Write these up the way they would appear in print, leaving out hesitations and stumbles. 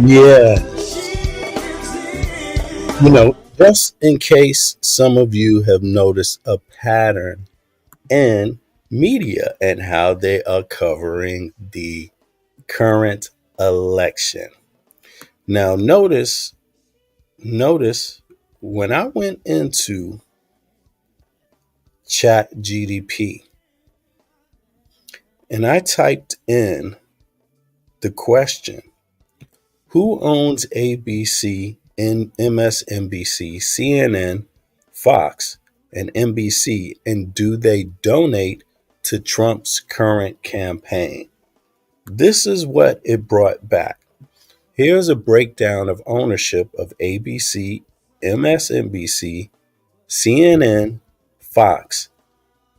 Yeah, just in case some of you have noticed a pattern in media and how they are covering the current election. Now, notice when I went into Chat GDP and I typed in the question, who owns ABC, MSNBC, CNN, Fox, and NBC, and do they donate to Trump's current campaign? This is what it brought back. Here's a breakdown of ownership of ABC, MSNBC, CNN, Fox,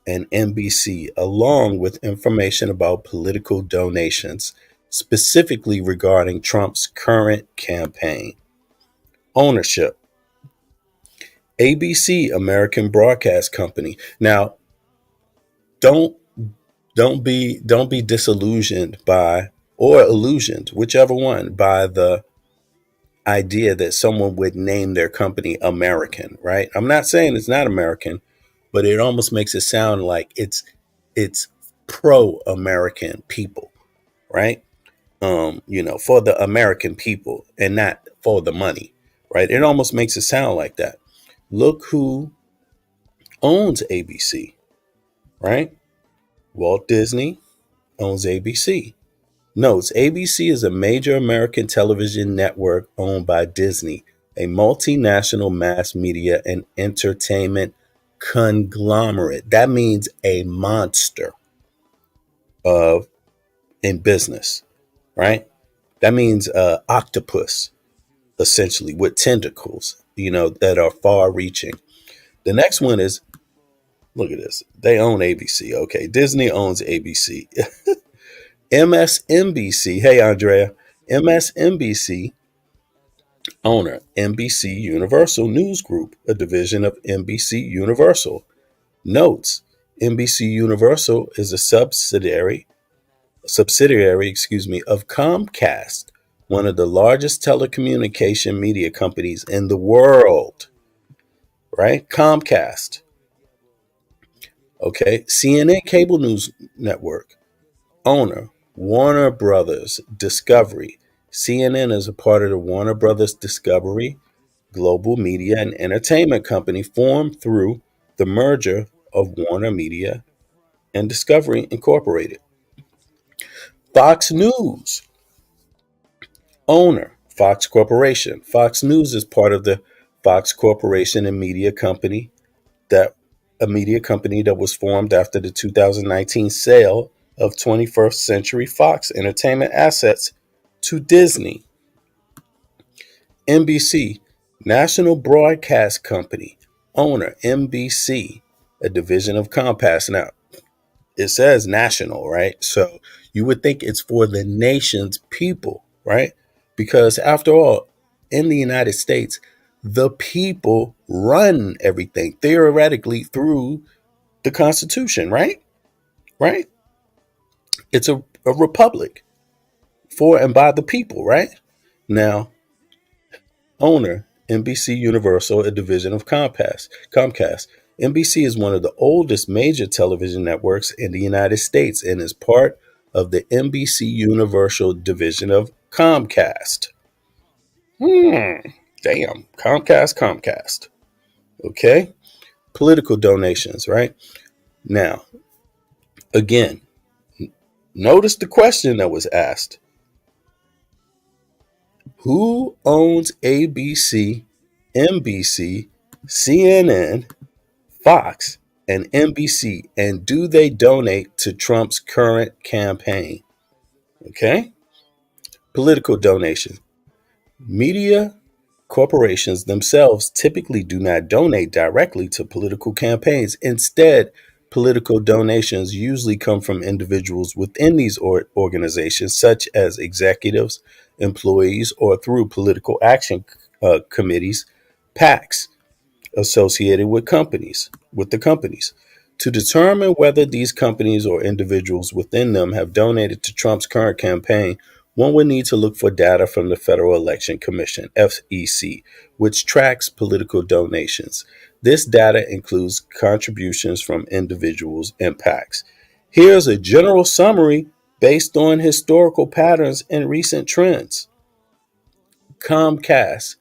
and NBC, along with information about political donations, specifically regarding Trump's current campaign. Ownership: ABC, American Broadcast Company. Now, don't don't be disillusioned by, or illusioned, whichever one, by the idea that someone would name their company American, right? I'm not saying it's not American, but it almost makes it sound like it's pro-American people, right? For the American people and not for the money, right? It almost makes it sound like that. Look who owns ABC, right? Walt Disney owns ABC. Notes: ABC is a major American television network owned by Disney, a multinational mass media and entertainment conglomerate. That means a monster of in business, right? That means octopus, essentially, with tentacles, that are far reaching. The next one is, look at this. They own ABC. Okay. Disney owns ABC. MSNBC. Hey, Andrea. MSNBC owner, NBC Universal News Group, a division of NBC Universal. Notes: NBC Universal is a subsidiary, of Comcast, one of the largest telecommunication media companies in the world. Right? Comcast. Okay. CNN Cable News Network. Owner, Warner Brothers Discovery. CNN is a part of the Warner Brothers Discovery global media and entertainment company formed through the merger of Warner Media and Discovery Incorporated. Fox News. Owner, Fox Corporation. Fox News is part of the Fox Corporation and that media company that was formed after the 2019 sale of 21st Century Fox Entertainment assets to Disney. NBC, National Broadcast Company. Owner, NBC, a division of Comcast. Now, it says national, right? So you would think it's for the nation's people, right? Because after all, in the United States, the people run everything theoretically through the Constitution, right? Right? It's a republic for and by the people, right? Now, owner, NBC Universal, a division of Comcast. NBC is one of the oldest major television networks in the United States and is part of the NBC Universal division of Comcast. Damn. Comcast. Okay. Political donations, right? Now, again, notice the question that was asked. Who owns ABC, NBC, CNN, Fox, and NBC, and do they donate to Trump's current campaign? Okay. Political donations. Media corporations themselves typically do not donate directly to political campaigns. Instead, political donations usually come from individuals within these organizations, such as executives, employees, or through political action committees, PACs, associated with the companies. To determine whether these companies or individuals within them have donated to Trump's current campaign, one would need to look for data from the Federal Election Commission, FEC, which tracks political donations. This data includes contributions from individuals and PACs. Here's a general summary based on historical patterns and recent trends. Comcast,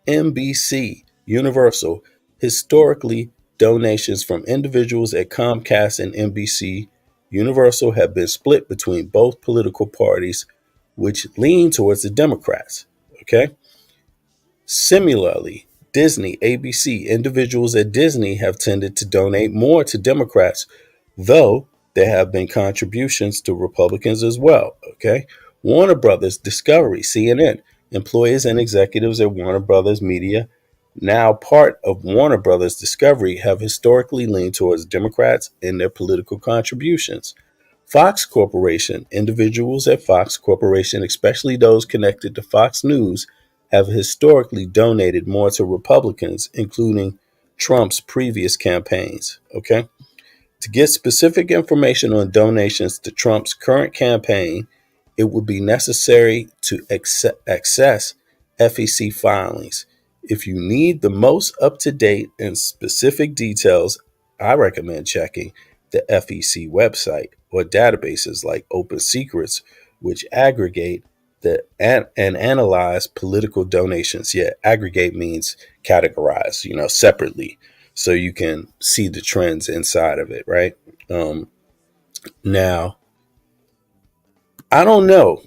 NBC, Universal. Historically, donations from individuals at Comcast and NBC Universal have been split between both political parties, which lean towards the Democrats. Okay. Similarly, Disney, ABC, individuals at Disney have tended to donate more to Democrats, though there have been contributions to Republicans as well. Okay. Warner Brothers, Discovery, CNN, employees and executives at Warner Brothers Media, now part of Warner Brothers Discovery, have historically leaned towards Democrats in their political contributions. Fox Corporation, individuals at Fox Corporation, especially those connected to Fox News, have historically donated more to Republicans, including Trump's previous campaigns. Okay. To get specific information on donations to Trump's current campaign, it would be necessary to access FEC filings. If you need the most up to date and specific details, I recommend checking the FEC website or databases like Open Secrets, which aggregate and analyze political donations. Yeah, aggregate means categorize, separately, so you can see the trends inside of it, right? Now, I don't know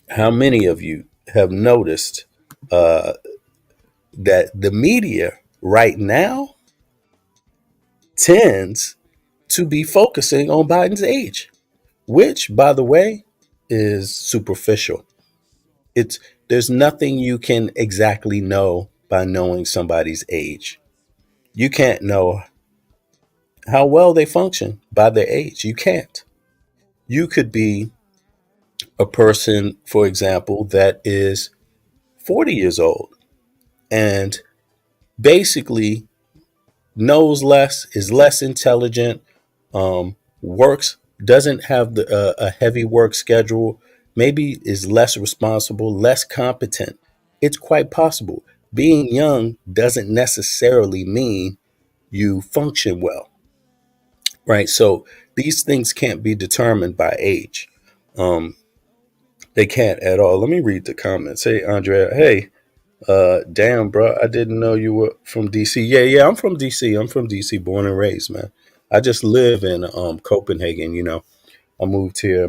how many of you have noticed that the media right now tends to be focusing on Biden's age, which, by the way, is superficial. There's nothing you can exactly know by knowing somebody's age. You can't know how well they function by their age. You can't. You could be a person, for example, that is 40 years old and basically knows less, is less intelligent, works, doesn't have a heavy work schedule, maybe is less responsible, less competent. It's quite possible. Being young doesn't necessarily mean you function well, right? So these things can't be determined by age. They can't at all. Let me read the comments. Hey, Andrea. Hey, damn, bro. I didn't know you were from DC. Yeah, I'm from DC. I'm from DC, born and raised, man. I just live in Copenhagen. I moved here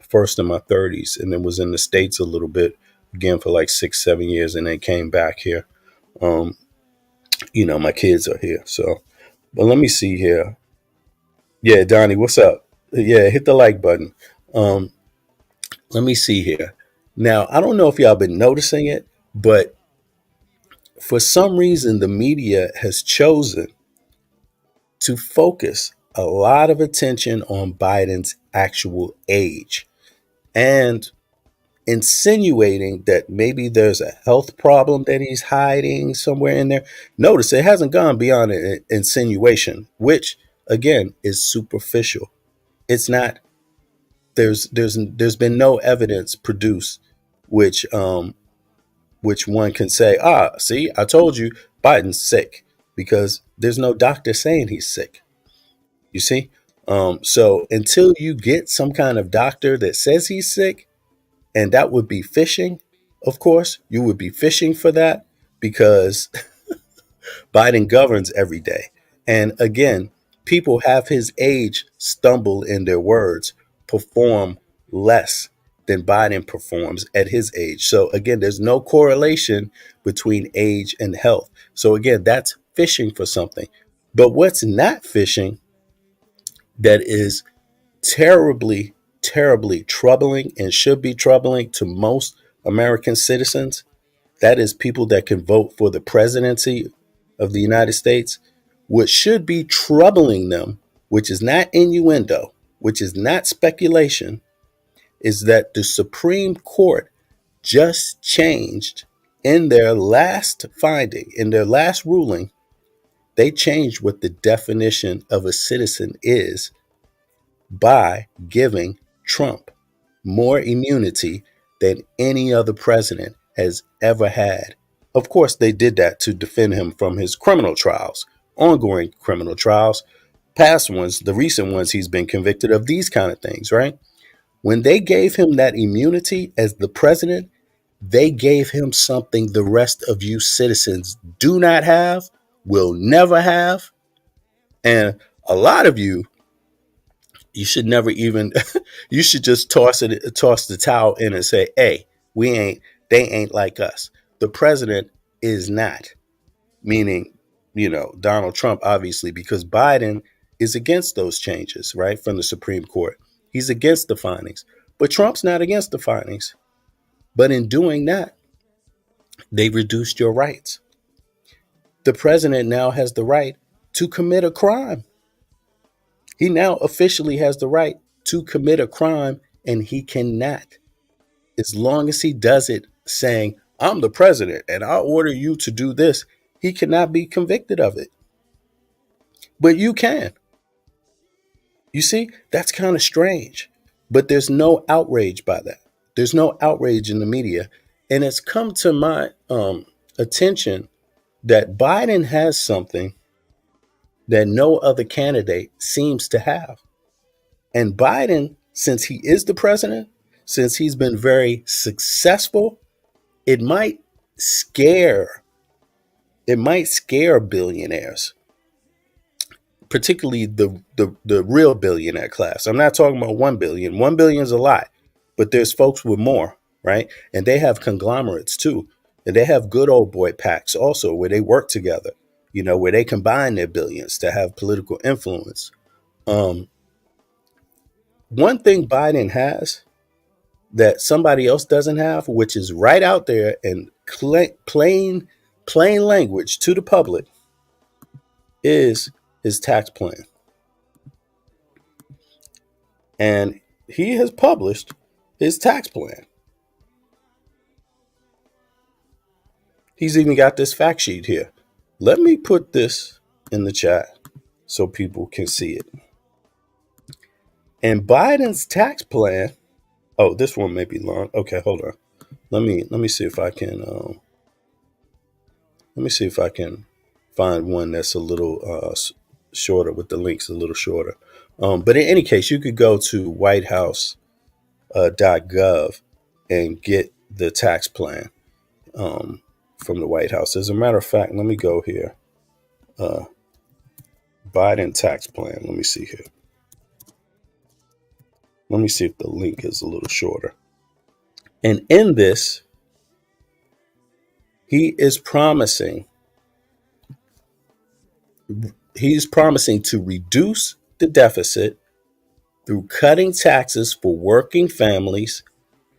first in my 30s, and then was in the States a little bit again for like 6-7 years, and then came back here. My kids are here. So, but let me see here. Yeah, Donnie, what's up? Yeah, hit the like button. Let me see here. Now, I don't know if y'all been noticing it, but for some reason, the media has chosen to focus a lot of attention on Biden's actual age and insinuating that maybe there's a health problem that he's hiding somewhere in there. Notice it hasn't gone beyond an insinuation, which again is superficial. It's not. There's been no evidence produced which one can say, see, I told you Biden's sick, because there's no doctor saying he's sick. You see? So until you get some kind of doctor that says he's sick, and that would be fishing, of course, you would be fishing for that, because Biden governs every day. And again, people half his age stumble in their words, perform less than Biden performs at his age. So again, there's no correlation between age and health. So again, that's fishing for something. But what's not fishing that is terribly, terribly troubling and should be troubling to most American citizens, that is people that can vote for the presidency of the United States. What should be troubling them, which is not innuendo, which is not speculation, is that the Supreme Court just changed in their last finding, in their last ruling, they changed what the definition of a citizen is by giving Trump more immunity than any other president has ever had. Of course, they did that to defend him from his criminal trials, ongoing criminal trials, past ones, the recent ones he's been convicted of these kind of things, right? When they gave him that immunity as the president, they gave him something the rest of you citizens do not have, will never have. And a lot of you should never even, you should just toss the towel in and say, hey, they ain't like us. The president is not, meaning, Donald Trump, obviously, because Biden is against those changes, right, from the Supreme Court. He's against the findings, but Trump's not against the findings. But in doing that, they reduced your rights. The president now has the right to commit a crime. He now officially has the right to commit a crime, and he cannot, as long as he does it saying, I'm the president and I order you to do this, he cannot be convicted of it. But you can. You see, that's kind of strange. But there's no outrage by that. There's no outrage in the media. And it's come to my attention that Biden has something that no other candidate seems to have. And Biden, since he is the president, since he's been very successful, it might scare billionaires, particularly the real billionaire class. I'm not talking about 1 billion. 1 billion is a lot, but there's folks with more, right? And they have conglomerates too. And they have good old boy packs also where they work together, where they combine their billions to have political influence. One thing Biden has that somebody else doesn't have, which is right out there and plain language to the public, is his tax plan. And he has published his tax plan. He's even got this fact sheet here. Let me put this in the chat so people can see it. And Biden's tax plan. Oh, this one may be long. Okay, hold on. Let me see if I can. Let me see if I can find one that's a little shorter, with the links a little shorter. But in any case, you could go to whitehouse.gov and get the tax plan from the White House. As a matter of fact, let me go here. Biden tax plan. Let me see here. Let me see if the link is a little shorter. And in this, he's promising to reduce the deficit through cutting taxes for working families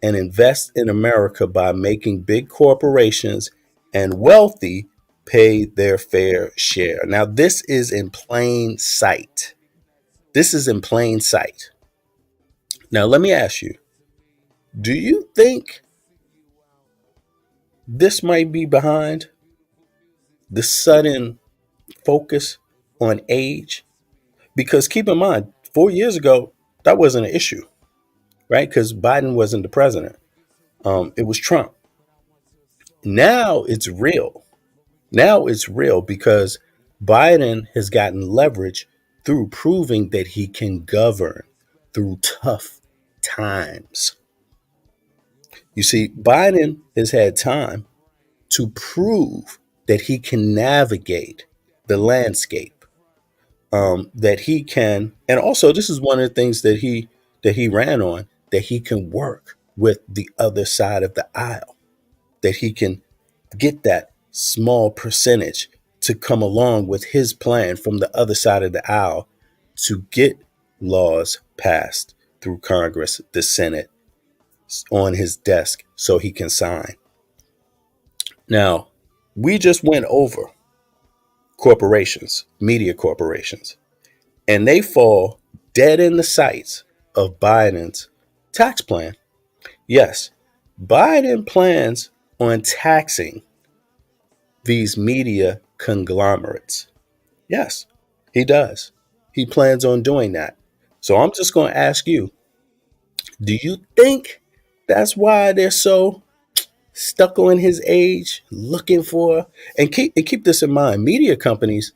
and invest in America by making big corporations and wealthy pay their fair share. Now, this is in plain sight. Now, let me ask you, do you think this might be behind the sudden focus on age? Because keep in mind, 4 years ago, that wasn't an issue, right? Because Biden wasn't the president. It was Trump. Now it's real. Because Biden has gotten leverage through proving that he can govern through tough times. You see, Biden has had time to prove that he can navigate the landscape, that he can, and also this is one of the things that he ran on, that he can work with the other side of the aisle, that he can get that small percentage to come along with his plan from the other side of the aisle to get laws passed through Congress, the Senate, on his desk so he can sign. Now, we just went over corporations, media corporations, and they fall dead in the sights of Biden's tax plan. Yes, Biden plans on taxing these media conglomerates. Yes, he does. He plans on doing that. So I'm just going to ask you, do you think that's why they're so stuck on his age, looking for, and keep this in mind, media companies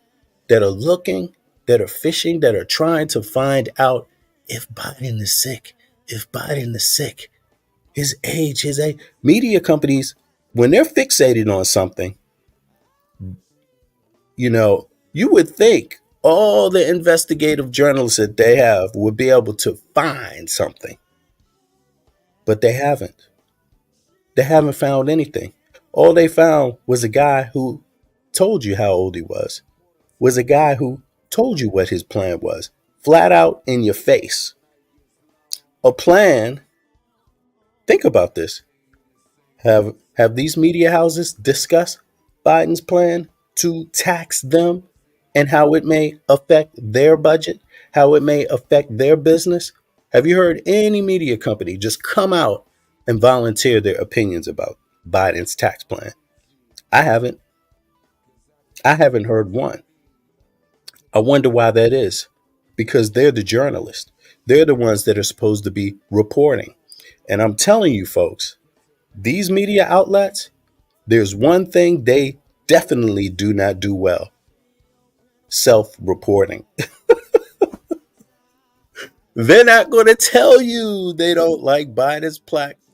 that are looking, that are fishing, that are trying to find out if Biden is sick, if Biden is sick, his age, media companies, when they're fixated on something, you would think all the investigative journalists that they have would be able to find something, but they haven't. They haven't found anything. All they found was a guy who told you how old he was a guy who told you what his plan was, flat out in your face. A plan, think about this. Have these media houses discussed Biden's plan to tax them and how it may affect their budget, how it may affect their business? Have you heard any media company just come out and volunteer their opinions about Biden's tax plan? I haven't. I haven't heard one. I wonder why that is. Because they're the journalists. They're the ones that are supposed to be reporting. And I'm telling you, folks, these media outlets, there's one thing they definitely do not do well: self reporting. They're not going to tell you they don't like Biden's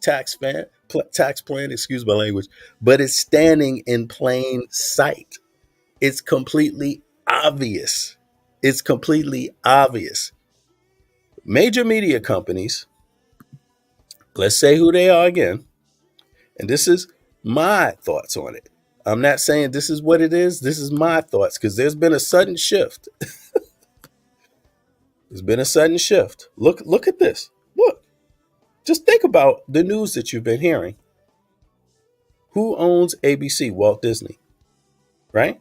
tax plan, excuse my language, but it's standing in plain sight. It's completely obvious. It's completely obvious. Major media companies, let's say who they are again, and this is my thoughts on it. I'm not saying this is what it is. This is my thoughts because there's been a sudden shift. There's been a sudden shift. Look at this. Look, just think about the news that you've been hearing. Who owns ABC? Walt Disney, right?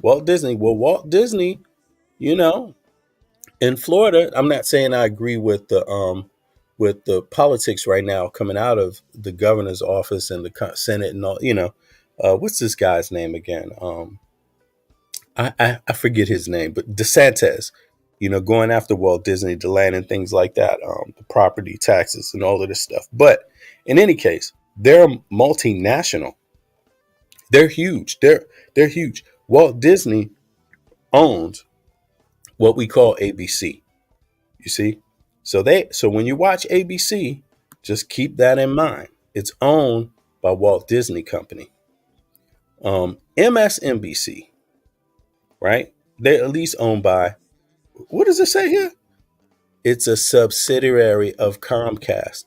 Walt Disney. Well, Walt Disney, you know, in Florida, I'm not saying I agree with the politics right now coming out of the governor's office and the Senate and all. What's this guy's name again? I forget his name, but DeSantis. Going after Walt Disney, the land and things like that, the property taxes and all of this stuff. But in any case, they're multinational. They're huge. They're huge. Walt Disney owns what we call ABC. You see, so when you watch ABC, just keep that in mind. It's owned by Walt Disney Company. MSNBC, right? They're at least owned by, what does it say here? It's a subsidiary of Comcast.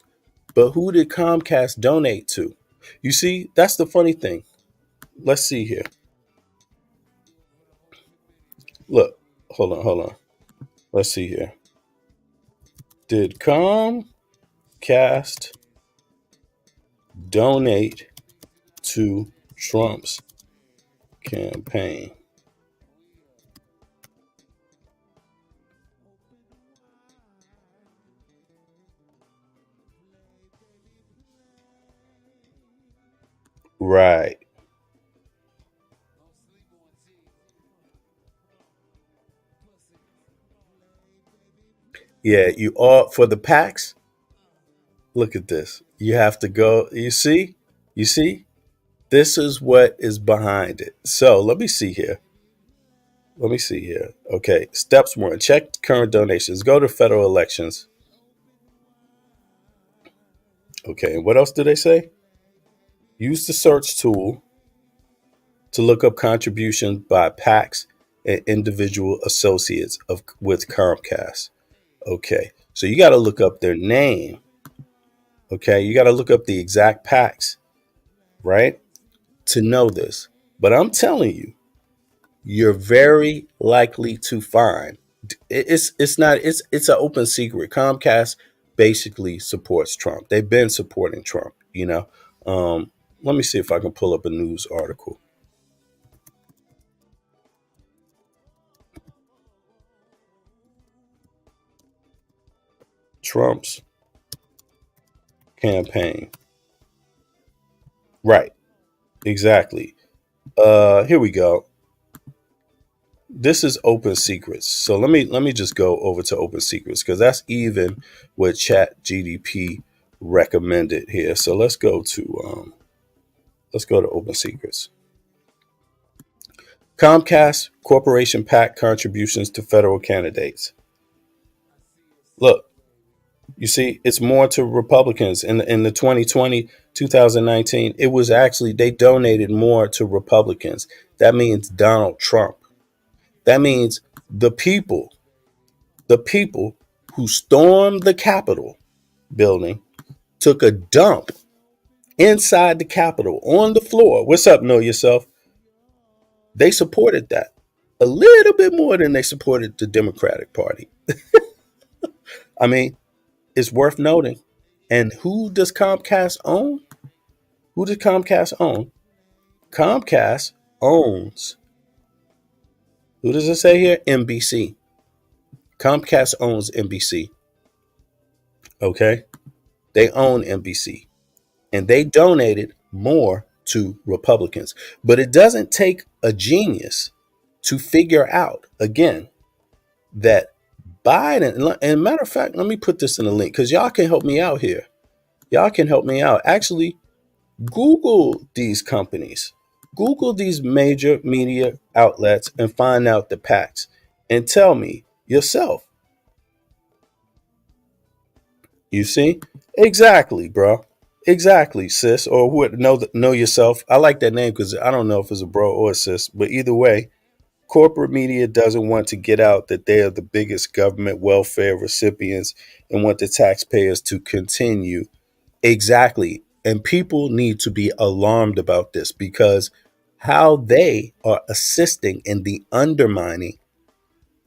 But who did Comcast donate to? You see, that's the funny thing. Let's see here. Look, hold on. Let's see here. Did Comcast donate to Trump's campaign? Right. Yeah, you all for the PACs. Look at this. You have to go. You see? You see? This is what is behind it. So let me see here. Let me see here. Okay. Steps one: check current donations. Go to federal elections. Okay. And what else do they say? Use the search tool to look up contributions by PACs and individual associates of with Comcast. Okay. So you got to look up their name. Okay. You got to look up the exact PACs, right? To know this. But I'm telling you, you're very likely to find it's an open secret. Comcast basically supports Trump. They've been supporting Trump. Let me see if I can pull up a news article. Trump's campaign. Right. Exactly. Here we go. This is Open Secrets. So let me just go over to Open Secrets because that's even what Chat GDP recommended here. So let's go to Open Secrets. Comcast Corporation PAC contributions to federal candidates. Look, you see, it's more to Republicans in the 2020 2019. It was actually they donated more to Republicans. That means Donald Trump. That means the people, the people who stormed the Capitol building took a dump inside the Capitol on the floor. What's up, Know Yourself? They supported that a little bit more than they supported the Democratic Party. I mean, it's worth noting. And who does Comcast own? Who does Comcast own? Comcast owns, who does it say here? NBC. Comcast owns NBC. Okay? They own NBC. And they donated more to Republicans. But it doesn't take a genius to figure out, again, that Biden, and matter of fact, let me put this in a link because y'all can help me out here. Y'all can help me out. Actually, Google these companies, Google these major media outlets and find out the PACs and tell me yourself. You see? Exactly, bro. Exactly, sis, or who know yourself. I like that name because I don't know if it's a bro or a sis, but either way, corporate media doesn't want to get out that they are the biggest government welfare recipients and want the taxpayers to continue. Exactly. And people need to be alarmed about this because how they are assisting in the undermining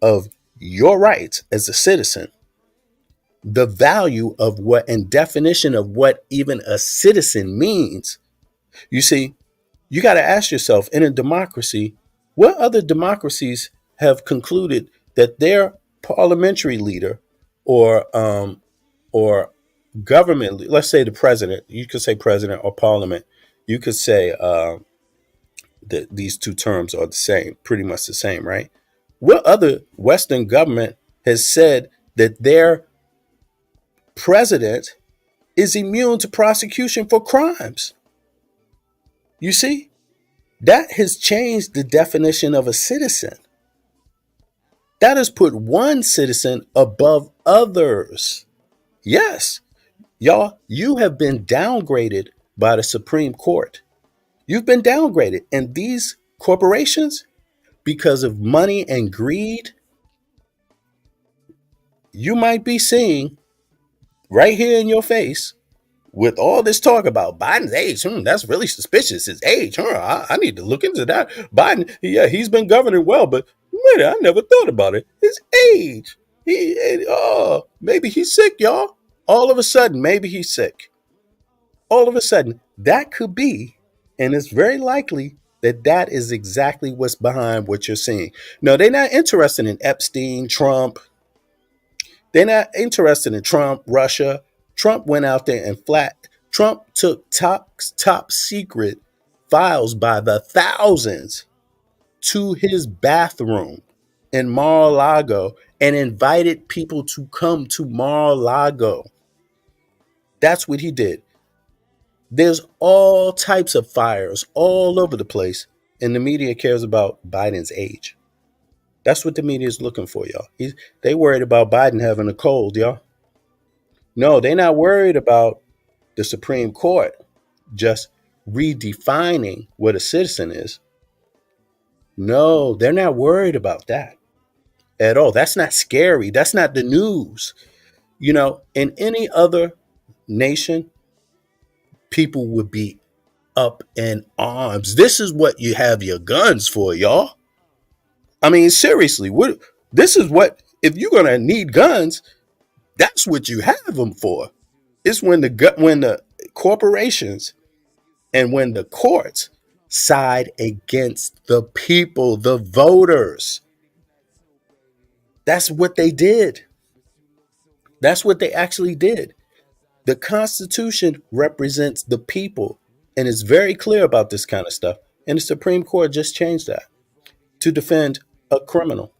of your rights as a citizen, the value of what and definition of what even a citizen means. You see, you got to ask yourself in a democracy, what other democracies have concluded that their parliamentary leader or government, let's say the president, you could say president or parliament, you could say that these two terms are the same, pretty much the same, right? What other Western government has said that their president is immune to prosecution for crimes? You see, that has changed the definition of a citizen. That has put one citizen above others. Yes, y'all, you have been downgraded by the Supreme Court. You've been downgraded. And these corporations, because of money and greed, you might be seeing right here in your face with all this talk about Biden's age. That's really suspicious. His age. I need to look into that. Biden, yeah, he's been governing well, but wait, I never thought about it. His age. Maybe he's sick, y'all. All of a sudden, maybe he's sick. All of a sudden, that could be, and it's very likely that that is exactly what's behind what you're seeing. No, they're not interested in Epstein, Trump. They're not interested in Trump, Russia. Trump went out there and Trump took top secret files by the thousands to his bathroom in Mar-a-Lago and invited people to come to Mar-a-Lago. That's what he did. There's all types of fires all over the place, and the media cares about Biden's age. That's what the media is looking for, y'all. They worried about Biden having a cold, y'all. No, they're not worried about the Supreme Court just redefining what a citizen is. No, they're not worried about that at all. That's not scary. That's not the news. In any other nation, people would be up in arms. This is what you have your guns for, y'all. I mean, seriously, this is what, if you're going to need guns, that's what you have them for. It's when the corporations and when the courts side against the people, the voters. That's what they did. That's what they actually did. The Constitution represents the people and is very clear about this kind of stuff. And the Supreme Court just changed that to defend a criminal,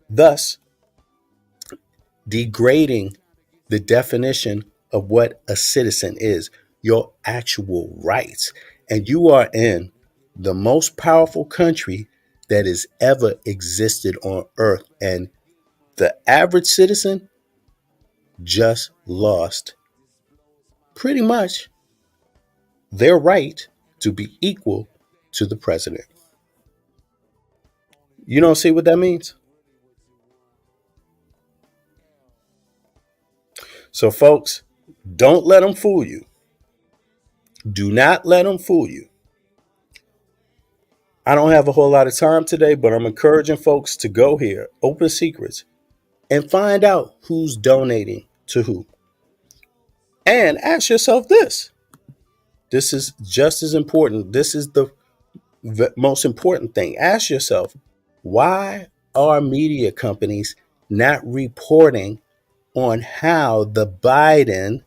thus degrading the definition of what a citizen is, your actual rights. And you are in the most powerful country that has ever existed on earth. And the average citizen just lost pretty much their right to be equal to the president. You don't see what that means? So, folks, don't let them fool you. Do not let them fool you. I don't have a whole lot of time today, but I'm encouraging folks to go here, Open Secrets, and find out who's donating to who. And ask yourself this. This is just as important. This is the most important thing. Ask yourself, why are media companies not reporting on how the Biden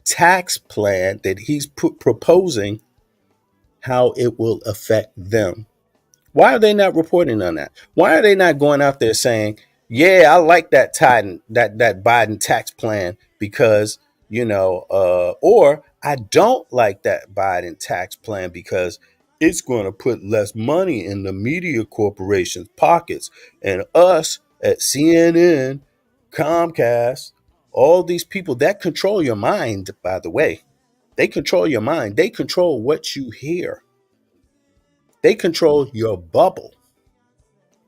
tax plan that he's proposing, how it will affect them? Why are they not reporting on that? Why are they not going out there saying, "Yeah, I like that Biden tax plan because or I don't like that Biden tax plan because it's going to put less money in the media corporations' pockets, and us at CNN, Comcast, all these people that control your mind, by the way, they control your mind. They control what you hear. They control your bubble.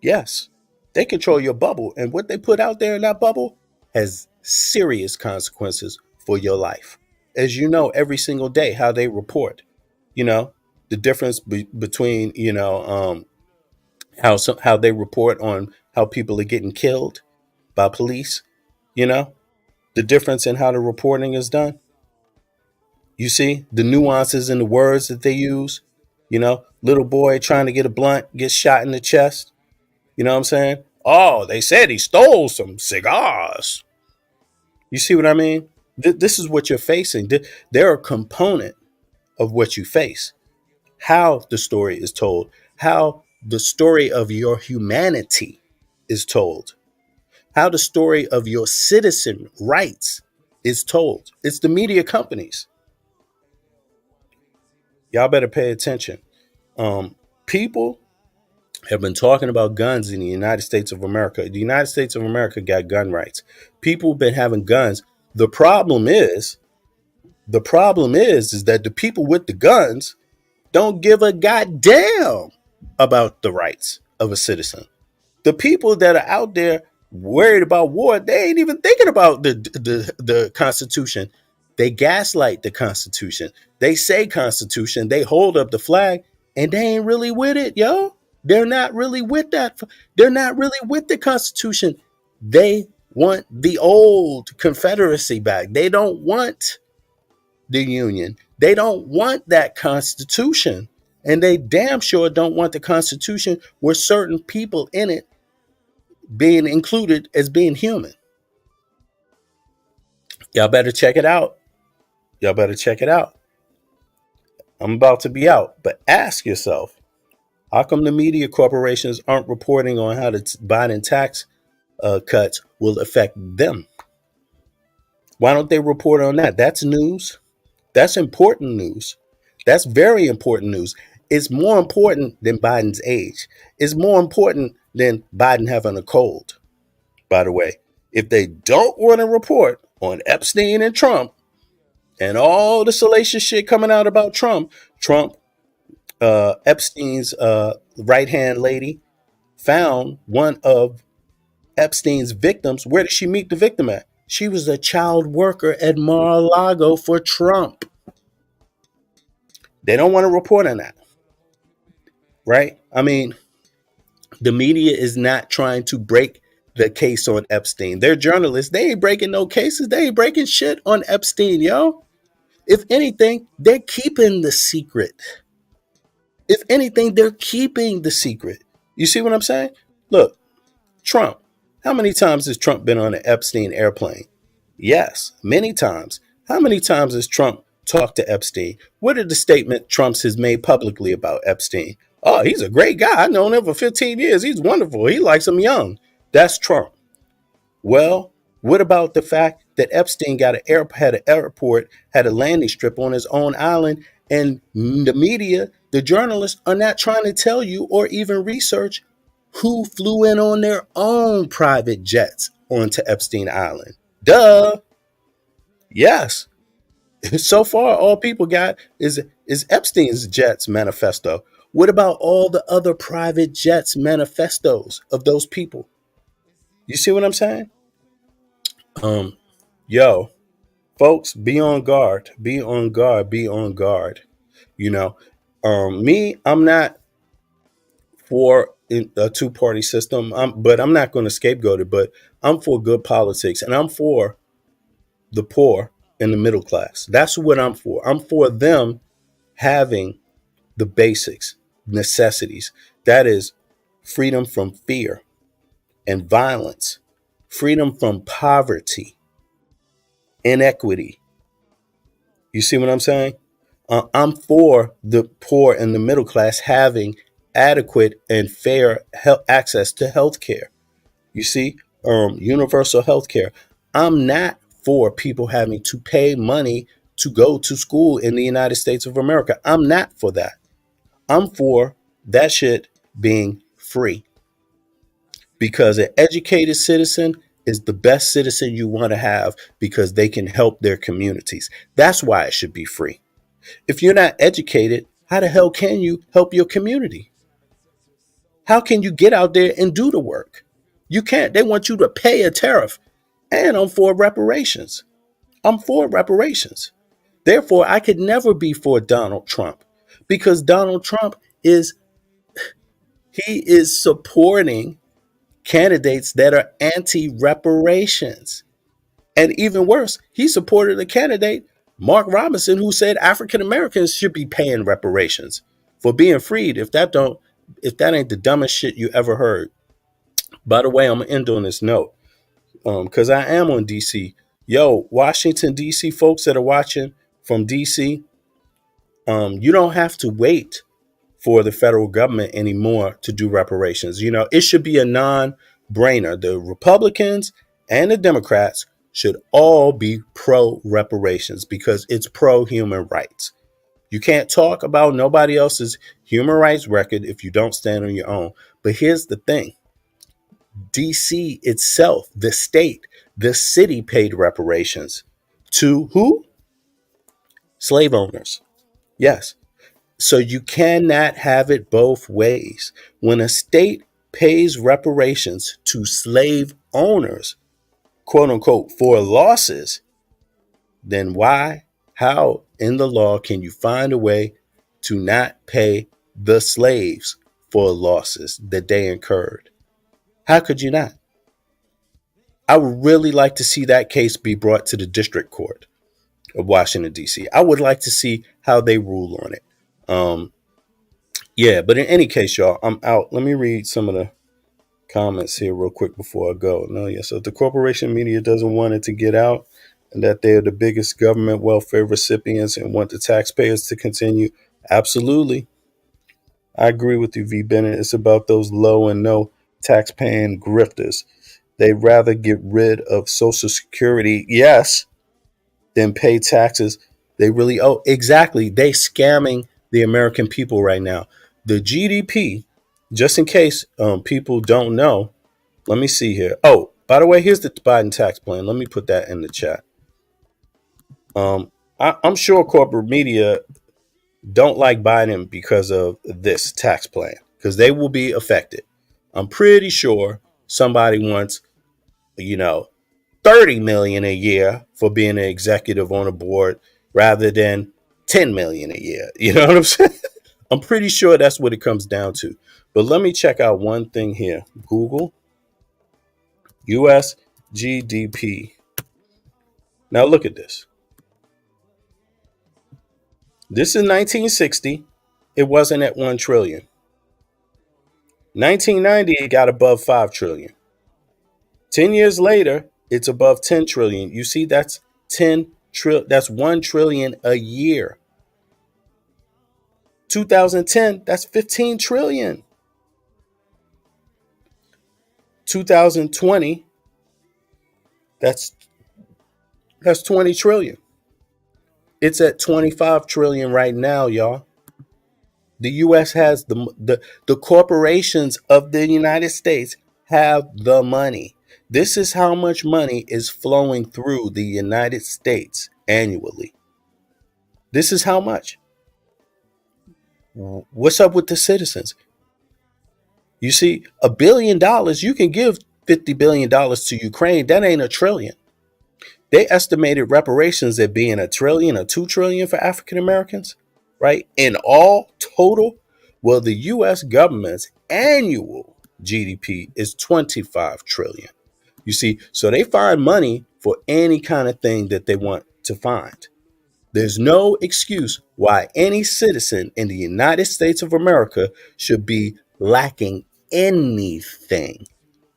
Yes, they control your bubble. And what they put out there in that bubble has serious consequences for your life. As you know, every single day, how they report, you know, the difference between, how they report on how people are getting killed by police, you know, the difference in how the reporting is done. You see the nuances in the words that they use, little boy trying to get a blunt, gets shot in the chest. You know what I'm saying? Oh, they said he stole some cigars. You see what I mean? This is what you're facing. They're a component of what you face. How the story is told, how the story of your humanity is told, how the story of your citizen rights is told. It's the media companies. Y'all better pay attention. People have been talking about guns in the United States of America. The United States of America got gun rights. People have been having guns. The problem is that the people with the guns don't give a goddamn about the rights of a citizen. The people that are out there worried about war, they ain't even thinking about the Constitution. They gaslight the Constitution. They say Constitution. They hold up the flag, and they ain't really with it, yo. They're not really with that. They're not really with the Constitution. They want the old Confederacy back. They don't want the Union. They don't want that Constitution. And they damn sure don't want the Constitution with certain people in it being included as being human. Y'all better check it out. Y'all better check it out. I'm about to be out, but ask yourself, how come the media corporations aren't reporting on how the Biden tax cuts will affect them? Why don't they report on that? That's news. That's important news. That's very important news. It's more important than Biden's age. It's more important than Biden having a cold, by the way. If they don't want to report on Epstein and Trump and all the salacious shit coming out about Trump, Epstein's right hand lady found one of Epstein's victims. Where did she meet the victim at? She was a child worker at Mar-a-Lago for Trump. They don't want to report on that, right? I mean, the media is not trying to break the case on Epstein. They're journalists. They ain't breaking no cases. They ain't breaking shit on Epstein, yo. If anything, they're keeping the secret. If anything, they're keeping the secret. You see what I'm saying? Look, Trump. How many times has Trump been on an Epstein airplane? Yes, many times. How many times has Trump talked to Epstein? What are the statement Trump's has made publicly about Epstein? Oh, he's a great guy. I've known him for 15 years. He's wonderful. He likes him young. That's Trump. Well, what about the fact that Epstein had an airport, had a landing strip on his own island, and the media, the journalists, are not trying to tell you or even research who flew in on their own private jets onto Epstein Island? Duh. Yes. So far, all people got is Epstein's jets manifesto. What about all the other private jets manifestos of those people? You see what I'm saying? Um, yo, folks, be on guard. Be on guard. Be on guard. You know, me, I'm not for a two-party system. But I'm not going to scapegoat it. But I'm for good politics, and I'm for the poor and the middle class. That's what I'm for. I'm for them having the basics, necessities. That is freedom from fear and violence, freedom from poverty, inequity. You see what I'm saying? I'm for the poor and the middle class having adequate and fair access to health care. You see, universal health care. I'm not for people having to pay money to go to school in the United States of America. I'm not for that. I'm for that shit being free, because an educated citizen is the best citizen you want to have because they can help their communities. That's why it should be free. If you're not educated, how the hell can you help your community? How can you get out there and do the work? You can't. They want you to pay a tariff. And I'm for reparations. I'm for reparations. Therefore, I could never be for Donald Trump, because Donald Trump is supporting candidates that are anti-reparations. And even worse, he supported a candidate, Mark Robinson, who said African Americans should be paying reparations for being freed. If that ain't the dumbest shit you ever heard. By the way, I'm gonna end on this note, because I am on DC. Yo, Washington DC folks that are watching from DC, you don't have to wait for the federal government anymore to do reparations. It should be a non-brainer. The Republicans and the Democrats should all be pro reparations because it's pro human rights. You can't talk about nobody else's human rights record if you don't stand on your own. But here's the thing. DC itself, the state, the city paid reparations to who? Slave owners. Yes. So you cannot have it both ways. When a state pays reparations to slave owners, quote unquote, for losses, then how in the law can you find a way to not pay the slaves for losses that they incurred? How could you not? I would really like to see that case be brought to the district court of Washington, D.C. I would like to see how they rule on it. Yeah, but in any case, y'all, I'm out. Let me read some of the comments here real quick before I go. No, yeah. So the corporation media doesn't want it to get out, and that they're the biggest government welfare recipients and want the taxpayers to continue. Absolutely. I agree with you, V. Bennett. It's about those low and no tax-paying grifters. They'd rather get rid of Social Security, yes, than pay taxes they really owe. Exactly. They scamming the American people right now. The GDP, just in case people don't know, let me see here. Oh, by the way, here's the Biden tax plan. Let me put that in the chat. I'm sure corporate media don't like Biden because of this tax plan, because they will be affected. I'm pretty sure somebody wants, 30 million a year for being an executive on a board rather than 10 million a year. You know what I'm saying? I'm pretty sure that's what it comes down to. But let me check out one thing here. Google US GDP. Now look at this. This is 1960. It wasn't at 1 trillion. 1990, it got above 5 trillion. 10 years later, it's above 10 trillion. You see, that's 1 trillion a year. 2010, that's 15 trillion. 2020, that's 20 trillion. It's at 25 trillion right now, y'all. The US has the corporations of the United States have the money. This is how much money is flowing through the United States annually. This is how much. What's up with the citizens? You see, $1 billion, you can give $50 billion to Ukraine. That ain't a trillion. They estimated reparations at being a trillion or 2 trillion for African Americans, right? In all total, well, the US government's annual GDP is 25 trillion. You see, so they find money for any kind of thing that they want to find. There's no excuse why any citizen in the United States of America should be lacking anything,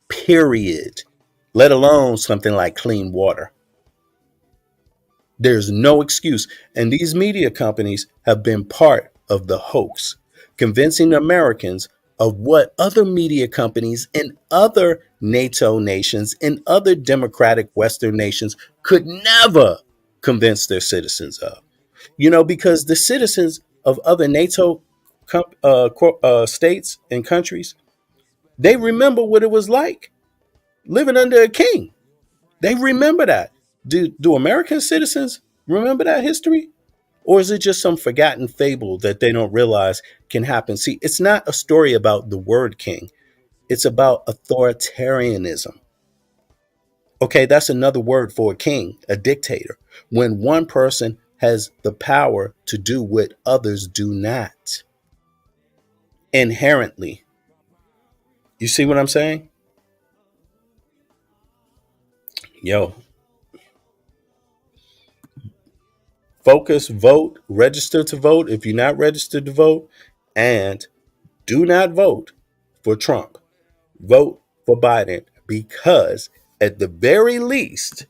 period, let alone something like clean water. There's no excuse. And these media companies have been part of the hoax, convincing Americans of what other media companies in other NATO nations, in other democratic Western nations could never convince their citizens of. Because the citizens of other NATO states and countries, they remember what it was like living under a king. They remember that. Do American citizens remember that history? Or is it just some forgotten fable that they don't realize can happen? See, it's not a story about the word king. It's about authoritarianism. Okay, that's another word for a king, a dictator. When one person has the power to do what others do not inherently. You see what I'm saying? Yo, focus, vote, register to vote if you're not registered to vote, and do not vote for Trump. Vote for Biden because, at the very least,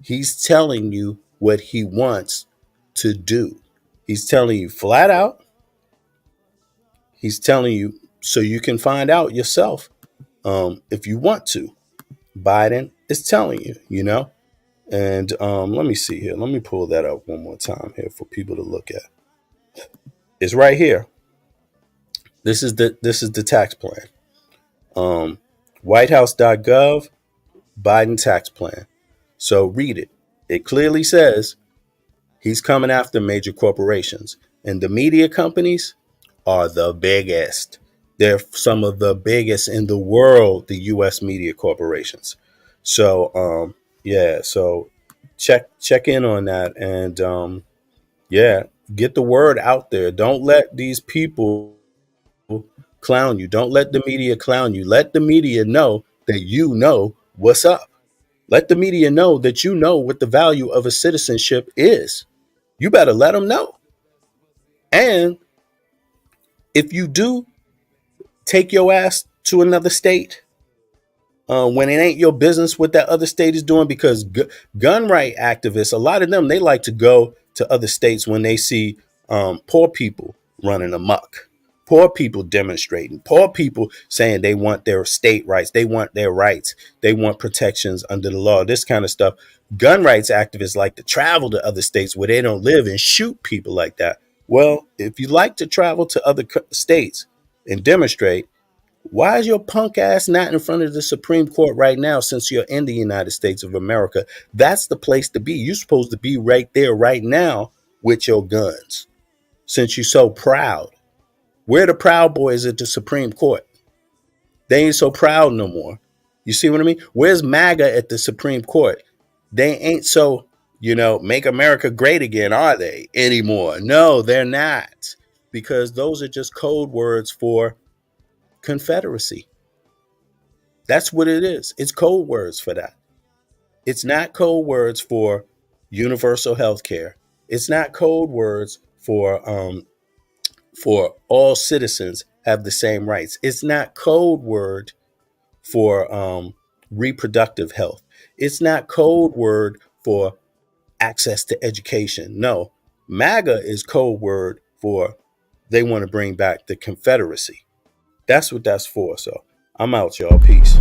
he's telling you what he wants to do. He's telling you flat out. He's telling you so you can find out yourself if you want to. Biden is telling you. And let me see here. Let me pull that up one more time here for people to look at. It's right here. This is the tax plan. Whitehouse.gov, Biden tax plan. So read it. It clearly says he's coming after major corporations. And the media companies are the biggest. They're some of the biggest in the world, the US media corporations. So yeah, so check in on that and yeah, get the word out there. Don't let these people clown you. Don't let the media clown you. Let the media know that you know what's up. Let the media know that you know what the value of a citizenship is. You better let them know. And if you do take your ass to another state, when it ain't your business what that other state is doing, because gun right activists, a lot of them, they like to go to other states when they see poor people running amok, poor people demonstrating, poor people saying they want their state rights, they want their rights, they want protections under the law, this kind of stuff. Gun rights activists like to travel to other states where they don't live and shoot people like that. Well, if you like to travel to other states and demonstrate, why is your punk ass not in front of the Supreme Court right now since you're in the United States of America? That's the place to be. You're supposed to be right there right now with your guns since you're so proud. Where the Proud Boys at the Supreme Court? They ain't so proud no more. You see what I mean? Where's MAGA at the Supreme Court? They ain't so, make America great again, are they, anymore? No, they're not. Because those are just code words for Confederacy. That's what it is. It's code words for that. It's not code words for universal health care. It's not code words for all citizens have the same rights. It's not code word for reproductive health. It's not code word for access to education. No, MAGA is code word for they want to bring back the Confederacy. That's what that's for. So I'm out, y'all. Peace.